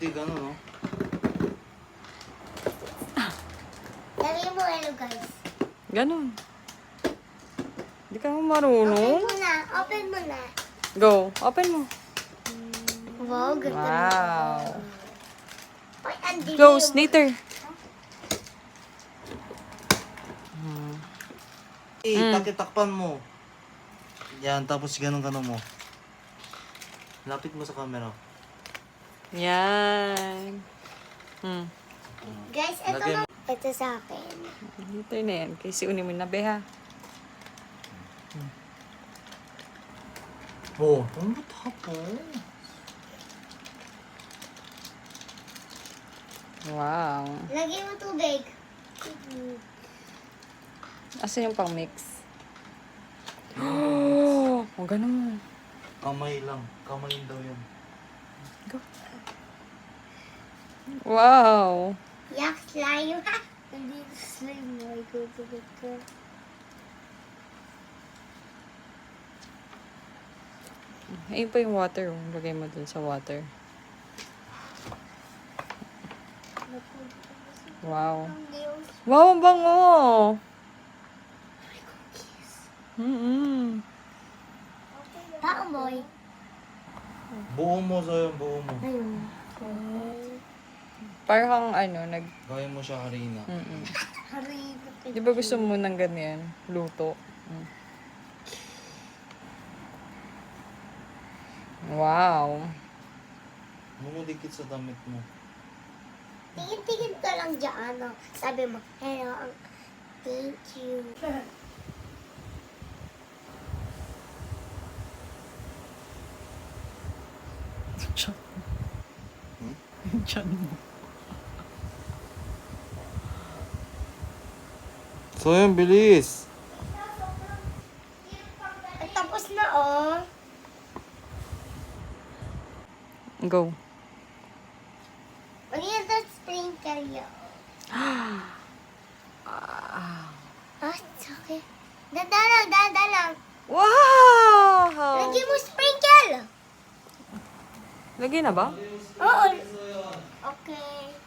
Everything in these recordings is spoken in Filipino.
Pwede gano'n, no? Lagyan mo hello guys. Ganun. Hindi ka mo Open marunong. mo na. Open mo na. Go. Open mo. Wow, ganda Wow. Ay, andili Go, yung- Snater. Takitakpan mo. Yan, tapos ganun-ganun mo. Lapit mo sa camera. Yan. Guys, ito Lagyan na. Ito sa akin. Dito na yan. Kasi unin mo na, beha. Oh, ano ba tapon? Wow. Lagyan mo tubig. Asan yung pang-mix? Oh, ganun. Kamay lang. Kamay daw yun. Wow. Yak, slime. Hindi slime mo. Ay, gugugod ko. Ayun pa yung water. Oh. Lagay mo dun sa water. Wow. Wow, ang bango. Paamoy. Buo mo sa'yo, buo mo. Ayun. Parang Gawin mo siya harina. Hari. Di ba gusto mo ng ganyan? Luto. Wow. Bumudikit sa damit mo. Tingin-tingin ka lang dyan. No? Sabi mo, hello. Thank you. Diyan mo. So yun, bilis. At tapos na, oh. Go. Magiging the sprinkle yun. It's okay. Dada lang. Wow! Lagyan mo sprinkle. Lagay na ba? Oo. Okay.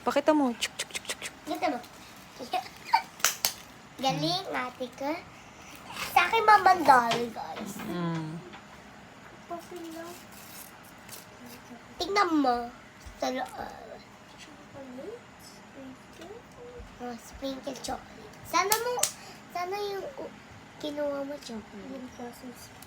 Pakita mo. Chuk, chuk, chuk, chuk, chuk. Dito mo. Galing, ate ka. Sa akin mamandali, guys. Tingnan mo. Sa loob. Oh, sprinkle chocolate. Sana yung kinuha mo chocolate.